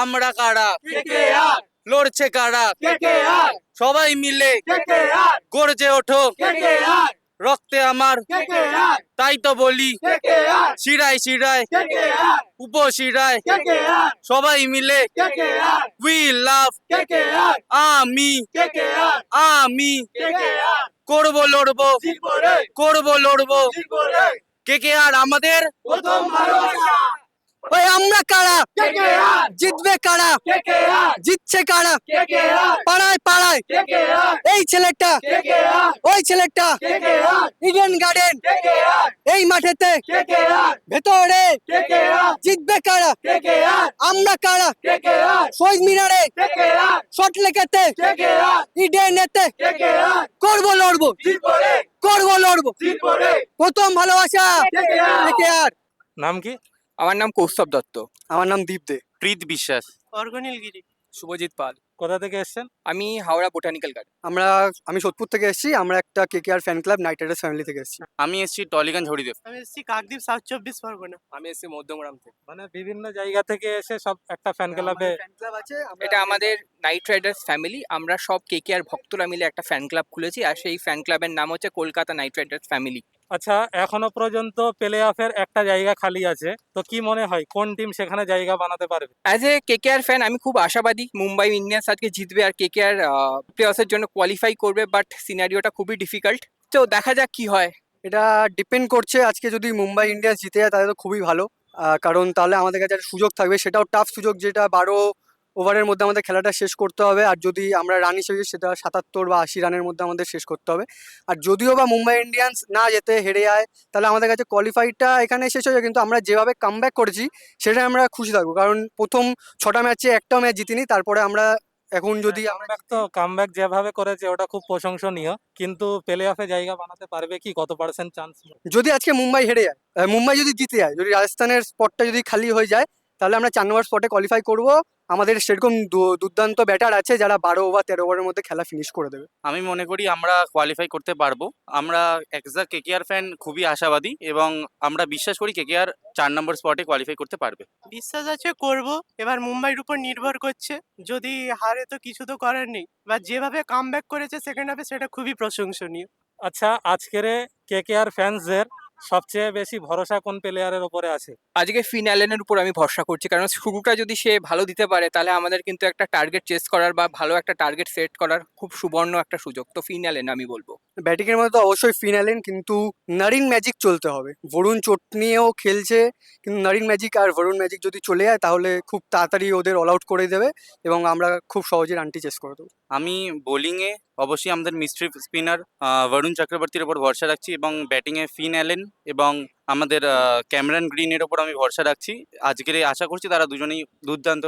আমরা কারা, কেকেআর লড়ছে কারা, কেকেআর সবাই মিলে কেকেআর গর্জে ওঠো, কেকেআর রক্তে আমার কেকেআর তাই তো বলি, কেকেআর শিরায় শিরায় কেকেআর উপশিরায় কেকেআর সবাই মিলে কেকেআর উই লাভ, কেকেআর আমি কেকেআর আমি কেকেআর করবো লড়বো, জিতবো রে করবো লড়বো, জিতবো রে কে কে আর আমাদের, প্রথম ভালোবাসা ওই আমরা কারা, কেকেআর জিতবে কারা, কেকেআর জিতছে কারা, কেকেআর পাড়ায় পাড়ায় কেকেআর এই ছেলেটা কেকেআর ওই ছেলেটা, কেকেআর ইডেন গার্ডেন কেকেআর এই মাঠেতে কেকেআর ভেতরে কেকেআর জিতবে কারা, কেকেআর আমরা কারা, কেকেআর শহীদ মিনারে কেকেআর শট লেকেতে কেকেআর ইডেনেতে কেকেআর করবো লড়বো, জিতবো রে করবো লড়বো, জিতবো রে প্রথম ভালোবাসা KKR কে কে আর। নাম কি? আমার নাম কৌস্তব দত্ত। আমার নাম দীপ দে। প্রীত বিশ্বাস। অর্গনীলগিরি শুভজিৎ পাল। কোথা থেকে এসেছেন? আমি হাওড়া বোটানিক্যাল গার্ডেন। আমি সোদপুর থেকে এসেছি, আমরা একটা KKR fan club night Riders family থেকে এসেছি। আমি এসেছি টলিগঞ্জ হরিদেব। আমি এসেছি কাকদ্বীপ সাউথ 24 পরগনা। আমি এসেছি মধ্যমগ্রাম থেকে। মানে বিভিন্ন জায়গা থেকে এসে সব একটা ফ্যান ক্লাবে। ফ্যান ক্লাব আছে, এটা আমাদের নাইট রাইডার্স ফ্যামিলি। আমরা সব কেকেআর ভক্তরা মিলে একটা ফ্যান ক্লাব খুলেছি, আর সেই ফ্যান ক্লাবের নাম হচ্ছে কলকাতা নাইট রাইডার্স ফ্যামিলি। আচ্ছা, এখনো পর্যন্ত প্লে অফের একটা জায়গা খালি আছে, তো কি মনে হয় কোন টিম সেখানে জায়গা বানাতে পারবে? অ্যাজ এ কেকেআর ফ্যান আমি খুব আশাবাদী মুম্বাই ইন্ডিয়ান্স আজকে জিতবে আর কেকেআর প্লে অফের জন্য কোয়ালিফাই করবে, বাট সিনারিওটা খুবই ডিফিকাল্ট। তো দেখা যাক কি হয়। এটা ডিপেন্ড করছে, আজকে যদি মুম্বাই ইন্ডিয়ান্স জিতে যায় তাহলে তো খুবই ভালো, কারণ তাহলে আমাদের কাছে একটা সুযোগ থাকবে, সেটাও টাফ সুযোগ, যেটা 12 ওভারের মধ্যে আমাদের খেলাটা শেষ করতে হবে। আর যদি আমরা রান হিসেবে সেটা 77 বা 80 রানের মধ্যে আমাদের শেষ করতে হবে। আর যদিও বা মুম্বাই ইন্ডিয়ান্স না যেতে হেরে যায়, তাহলে আমাদের কাছে কোয়ালিফাইডটা এখানে শেষ হয়ে যায়, কিন্তু আমরা যেভাবে কামব্যাক করেছি সেটা আমরা খুশি থাকবো, কারণ প্রথম 6টা ম্যাচে একটাও ম্যাচ জিতিনি। তারপরে আমরা এখন যদি কামব্যাক যেভাবে করেছে ওটা খুব প্রশংসনীয়, কিন্তু প্লে অফে জায়গা বানাতে পারবে কি? কত পার্সেন্ট চান্স? যদি আজকে মুম্বাই হেরে যায়, মুম্বাই যদি জিতে যায়, যদি রাজস্থানের স্পটটা যদি খালি হয়ে যায়, তাহলে আমরা 4 নম্বর স্পটে কোয়ালিফাই করব। আমাদের সেরকম দুর্দান্ত ব্যাটার আছে যারা 12 ওভার 13 ওভারের মধ্যে খেলা ফিনিশ করে দেবে। আমি মনে করি আমরা কোয়ালিফাই করতে পারবো। আমরা এক্সা কেকেআর ফ্যান খুবই আশাবাদী এবং আমরা বিশ্বাস করি কেকেআর 4 নম্বর স্পটে কোয়ালিফাই করতে পারবে। বিশ্বাস আছে করব, এবার মুম্বাইয়ের উপর নির্ভর করছে। যদি হারে তো কিছু তো করার নেই, বা যেভাবে কামব্যাক করেছে সেকেন্ড হাফে সেটা খুবই প্রশংসনীয়। আচ্ছা, আজকের কেকেআর ফ্যান্সদের সবচেয়ে বেশি ভরসা কোন প্লেয়ারের উপরে আছে? আজকে ফিন অ্যালেনের উপর আমি ভরসা করছি, কারণ শুরুটা যদি সে ভালো দিতে পারে তাহলে আমাদের কিন্তু একটা টার্গেট চেস করার বা ভালো একটা টার্গেট সেট করার খুব সুবর্ণ একটা সুযোগ। তো ফিন অ্যালেন আমি বলবো। ব্যাটিং এর মধ্যে তো অবশ্যই ফিন অ্যালেন, কিন্তু নারিন ম্যাজিক চলতে হবে। বরুণ চোট নিয়েও খেলছে, কিন্তু নারিন ম্যাজিক আর বরুণ ম্যাজিক যদি চলে যায় তাহলে খুব তাড়াতাড়ি ওদের অল আউট করে দেবে এবং আমরা খুব সহজে রানটি চেস করে দেবো। আমি বোলিংয়ে অবশ্যই আমাদের মিস্ট্রি স্পিনার বরুণ চক্রবর্তীর ওপর ভরসা রাখছি এবং ব্যাটিংয়ে ফিন অ্যালেন এবং আমাদের ক্যামেরন গ্রিনের ওপর আমি ভরসা রাখছি। আজকের আশা করছি তারা দুজনেই দুর্দান্ত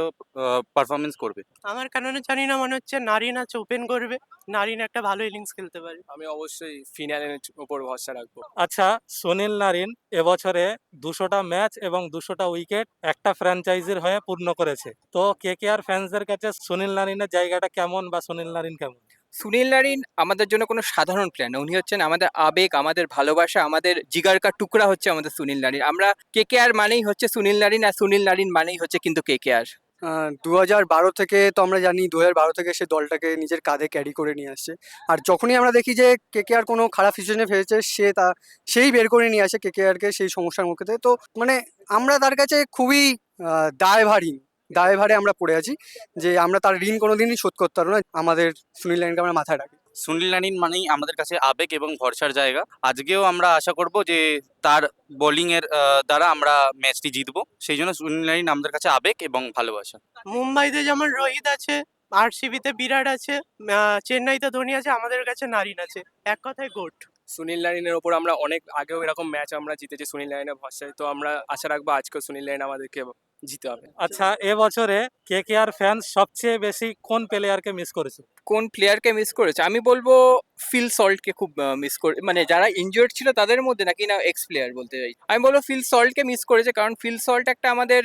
পারফরমেন্স করবে। আমার কারণে জানি না, মনে হচ্ছে নারিন আছে ওপেন করবে, নারিন একটা ভালো ইনিংস খেলতে পারে। আমি অবশ্যই ফিন অ্যালেনের উপর ভরসা রাখবো। আচ্ছা, সুনীল নারিন এবছরে 200টা ম্যাচ এবং 200টা উইকেট একটা ফ্র্যাঞ্চাইজির হয়ে পূর্ণ করেছে। তো কেকেআর ফ্যান্সদের কাছে সুনীল নারিনের জায়গাটা কেমন, বা সুনীল নারিন কেমন? সুনীল নারিন আমাদের জন্য কোনো সাধারণ প্লেয়ার না, উনি হচ্ছেন আমাদের আবেগ, আমাদের ভালোবাসা, আমাদের জিগার কা টুকরা হচ্ছে আমাদের সুনীল নারিন। আমরা কেকেআর মানেই হচ্ছে সুনীল নারিন, আর সুনীল নারিন মানেই হচ্ছে কিন্তু কেকেআর। 2012 থেকে তো আমরা জানি, 2012 থেকে সে দলটাকে নিজের কাঁধে ক্যারি করে নিয়ে আসছে। আর যখনই আমরা দেখি যে কেকেআর কোনো খারাপ সিচুয়েশনে ফেলেছে, সেই বের করে নিয়ে আসে কেকেআরকে সেই সমস্যার মুখে থেকে। তো মানে আমরা তার কাছে খুবই দায়ভারে আমরা পড়ে আছি, যে আমরা তার ঋণ কোনোদিনই শোধ করতে পারবো না। আমাদের সুনীল নারিনকে আমরা মাথায় রাখি। সুনীল নারিন মানেই আমাদের কাছে আবেগ এবং ভরসার জায়গা। আজকেও আমরা আশা করব যে তার বোলিংয়ের দ্বারা আমরা ম্যাচটি জিতবো। সেই জন্য সুনীল নারিন আমাদের কাছে আবেগ এবং ভালোবাসা। মুম্বাইতে যেমন রোহিত আছে, আরসিবিতে বিরাট আছে, চেন্নাইতে ধোনি আছে, আমাদের কাছে নারিন আছে। এক কথায় গোট। সুনীল নারিনের ওপর আমরা অনেক আগেও এরকম ম্যাচ আমরা জিতেছি সুনীল নারিনের ভরসায়, তো আমরা আশা রাখবো আজকেও সুনীল নারিন আমাদেরকে জিতে হবে। আচ্ছা, এবছরে কেকেআর ফ্যান্স সবচেয়ে বেশি কোন প্লেয়ারকে মিস করেছে? কোন প্লেয়ারকে মিস করেছে? আমি বলবো ফিল সল্টকে খুব মিস করে, মানে যারা ইনজিওর্ড ছিল তাদের মধ্যে, নাকি না এক্স প্লেয়ার বলতে চাই, আমি বলবো ফিল সল্টকে মিস করেছে। কারণ ফিল সল্ট একটা আমাদের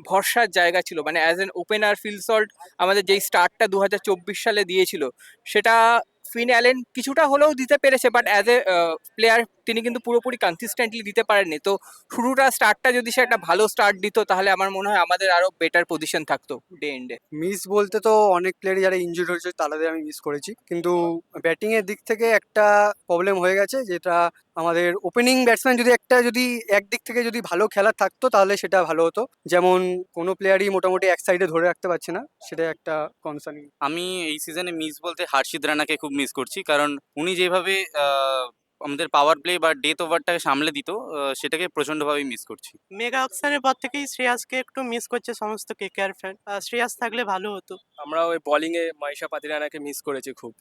ভরসার জায়গা ছিল, মানে as an opener Phil Salt আমাদের যেই স্টার্টটা 2024 সালে দিয়েছিল সেটা ফিন অ্যালেন কিছুটা হলেও দিতে পেরেছে, বাট অ্যাজ এ প্লেয়ার তিনি কিন্তু পুরোপুরি কনসিস্টেন্টলি দিতে পারেননি। তো স্টার্টটা যদি সে একটা ভালো স্টার্ট দিত, তাহলে আমার মনে হয় আমাদের আরো বেটার পজিশন থাকতো ডে এন্ডে। মিস বলতে তো অনেক প্লেয়ারই যারা ইনজুর্ড হয়েছে তাদের আমি মিস করেছি, কিন্তু ব্যাটিং এর দিক থেকে একটা প্রবলেম হয়ে গেছে, যেটা আমাদের ওপেনিং ব্যাটসম্যান যদি একদিক থেকে যদি ভালো খেলা থাকতো তাহলে সেটা ভালো হতো। যেমন কোনো প্লেয়ারই মোটামুটি এক সাইডে ধরে রাখতে পারছে না, সেটা একটা কনসার্ন। আমি এই সিজনে মিস বলতে হার্ষিদ রানাকে খুব মিস করছি, কারণ উনি যেভাবে আমাদের পাওয়ার প্লে বা ডেথ ওভারটাকে সামলে দিত, সেটাকে প্রচন্ডভাবে মিস করছি। মেগা অকশনের পর থেকেই শ্রেয়াসকে একটু মিস করছে সমস্ত কেকেআর ফ্যান। শ্রেয়াস থাকলে ভালো হতো। আমরা ওই বোলিং এ মাইশা পাতিরানাকে মিস করেছি খুব।